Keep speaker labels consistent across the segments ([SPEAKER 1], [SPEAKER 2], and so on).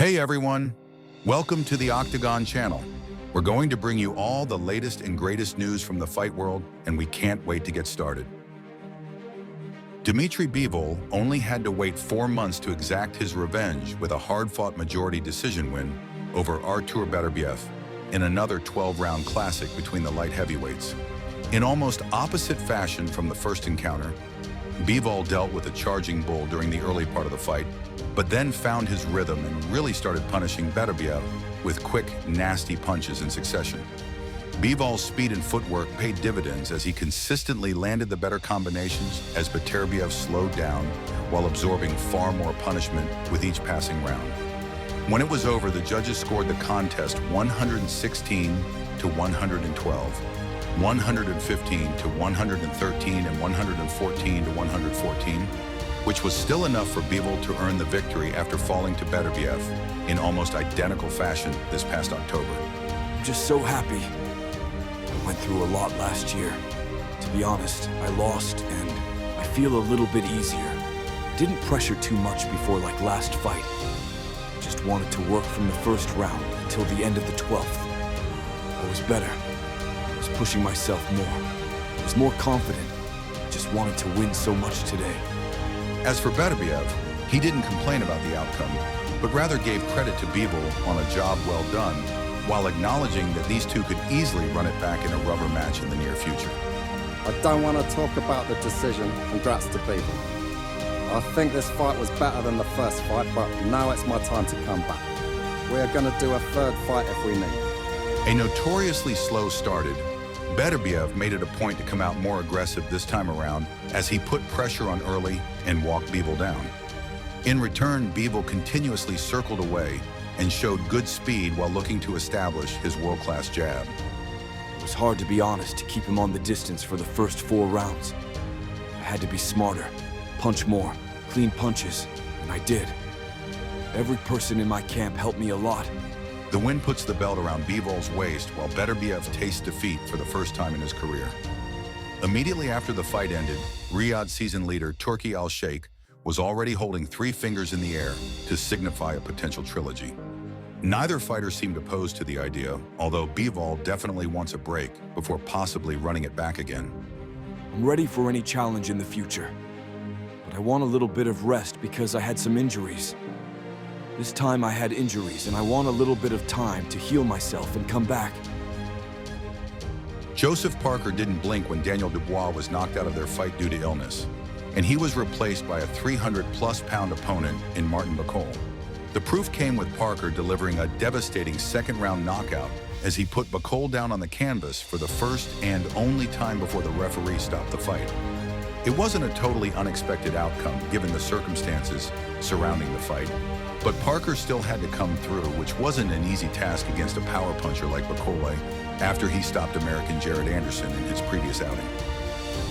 [SPEAKER 1] Hey everyone, welcome to the Octagon channel. We're going to bring you all the latest and greatest news from the fight world, and we can't wait to get started. Dimitri Bivol only had to wait 4 months to exact his revenge with a hard-fought majority decision win over Artur Beterbiev in another 12-round classic between the light heavyweights. In almost opposite fashion from the first encounter, Bivol dealt with a charging bull during the early part of the fight, but then found his rhythm and really started punishing Beterbiev with quick, nasty punches in succession. Bivol's speed and footwork paid dividends as he consistently landed the better combinations as Beterbiev slowed down while absorbing far more punishment with each passing round. When it was over, the judges scored the contest 116 to 112. 115 to 113 and 114 to 114, which was still enough for Bivol to earn the victory after falling to Beterbiev in almost identical fashion this past October.
[SPEAKER 2] I'm just so happy. I went through a lot last year. To be honest, I lost and I feel a little bit easier. Didn't pressure too much before like last fight. Just wanted to work from the first round until the end of the 12th. I was better. Pushing myself more. I was more confident. I just wanted to win so much today.
[SPEAKER 1] As for Beterbiev, he didn't complain about the outcome, but rather gave credit to Bivol on a job well done, while acknowledging that these two could easily run it back in a rubber match in the near future.
[SPEAKER 3] I don't want to talk about the decision. Congrats to Bivol. I think this fight was better than the first fight, but now it's my time to come back. We are going to do a third fight if we need.
[SPEAKER 1] A notoriously slow started, Beterbiev made it a point to come out more aggressive this time around as he put pressure on early and walked Bivol down. In return, Bivol continuously circled away and showed good speed while looking to establish his world-class jab.
[SPEAKER 2] It was hard, to be honest, to keep him on the distance for the first 4 rounds. I had to be smarter, punch more, clean punches, and I did. Every person in my camp helped me a lot.
[SPEAKER 1] The win puts the belt around Bivol's waist while Beterbiev tastes defeat for the first time in his career. Immediately after the fight ended, Riyadh season leader Turki Al-Sheikh was already holding 3 fingers in the air to signify a potential trilogy. Neither fighter seemed opposed to the idea, although Bivol definitely wants a break before possibly running it back again.
[SPEAKER 2] I'm ready for any challenge in the future, but I want a little bit of rest because I had some injuries. This time I had injuries, and I want a little bit of time to heal myself and come back.
[SPEAKER 1] Joseph Parker didn't blink when Daniel Dubois was knocked out of their fight due to illness, and he was replaced by a 300-plus-pound opponent in Martin Bakole. The proof came with Parker delivering a devastating second-round knockout as he put Bakole down on the canvas for the first and only time before the referee stopped the fight. It wasn't a totally unexpected outcome given the circumstances surrounding the fight, but Parker still had to come through, which wasn't an easy task against a power puncher like Bakole after he stopped American Jared Anderson in his previous outing.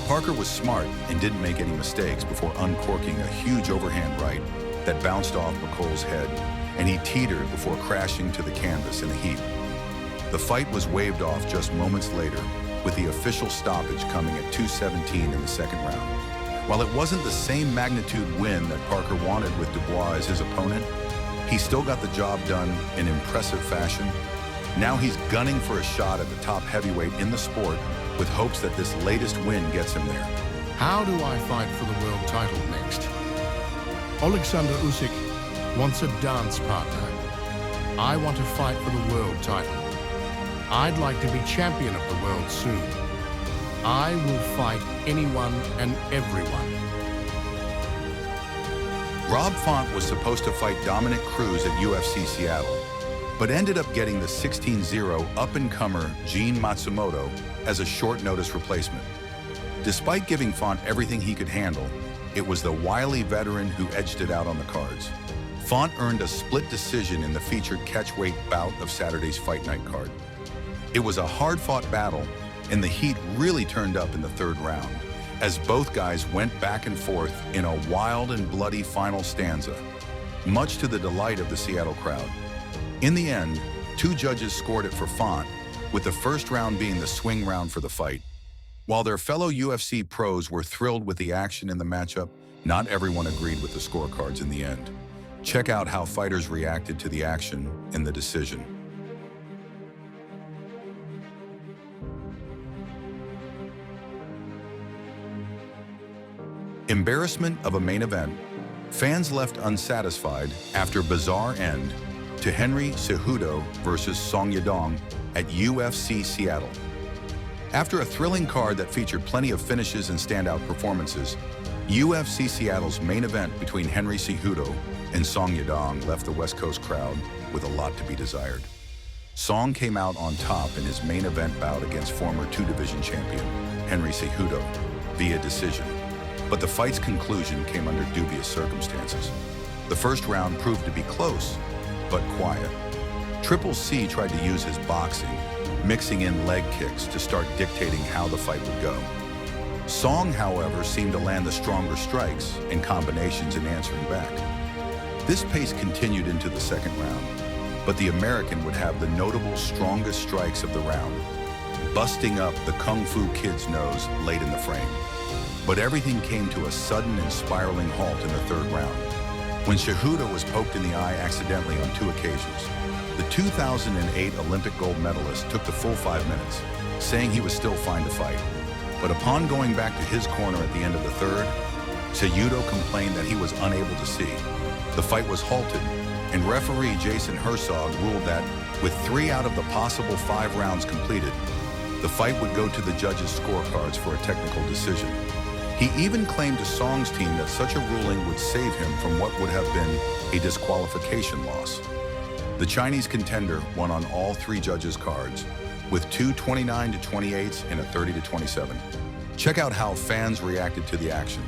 [SPEAKER 1] Parker was smart and didn't make any mistakes before uncorking a huge overhand right that bounced off Bakole's head, and he teetered before crashing to the canvas in a heap. The fight was waved off just moments later, with the official stoppage coming at 2:17 in the second round. While it wasn't the same magnitude win that Parker wanted with Dubois as his opponent, he still got the job done in impressive fashion. Now he's gunning for a shot at the top heavyweight in the sport with hopes that this latest win gets him there.
[SPEAKER 4] How do I fight for the world title next? Alexander Usyk wants a dance partner. I want to fight for the world title. I'd like to be champion of the world soon. I will fight anyone and everyone.
[SPEAKER 1] Rob Font was supposed to fight Dominic Cruz at UFC Seattle, but ended up getting the 16-0 up-and-comer Gene Matsumoto as a short-notice replacement. Despite giving Font everything he could handle, it was the wily veteran who edged it out on the cards. Font earned a split decision in the featured catchweight bout of Saturday's Fight Night card. It was a hard-fought battle, and the heat really turned up in the 3rd round, as both guys went back and forth in a wild and bloody final stanza, much to the delight of the Seattle crowd. In the end, 2 judges scored it for Font, with the first round being the swing round for the fight. While their fellow UFC pros were thrilled with the action in the matchup, not everyone agreed with the scorecards in the end. Check out how fighters reacted to the action in the decision. Embarrassment of a main event. Fans left unsatisfied after bizarre end to Henry Cejudo versus Song Yadong at UFC Seattle. After a thrilling card that featured plenty of finishes and standout performances, UFC Seattle's main event between Henry Cejudo and Song Yadong left the West Coast crowd with a lot to be desired. Song came out on top in his main event bout against former two-division champion Henry Cejudo via decision. But the fight's conclusion came under dubious circumstances. The first round proved to be close, but quiet. Triple C tried to use his boxing, mixing in leg kicks to start dictating how the fight would go. Song, however, seemed to land the stronger strikes and combinations in answering back. This pace continued into the second round, but the American would have the notable strongest strikes of the round, busting up the Kung Fu Kid's nose late in the frame. But everything came to a sudden and spiraling halt in the third round, when Cejudo was poked in the eye accidentally on 2 occasions. The 2008 Olympic gold medalist took the full 5 minutes, saying he was still fine to fight. But upon going back to his corner at the end of the third, Cejudo complained that he was unable to see. The fight was halted, and referee Jason Herzog ruled that, with 3 out of the possible 5 rounds completed, the fight would go to the judges' scorecards for a technical decision. He even claimed to Song's team that such a ruling would save him from what would have been a disqualification loss. The Chinese contender won on all 3 judges' cards, with 2 29-28s and a 30-27. Check out how fans reacted to the action.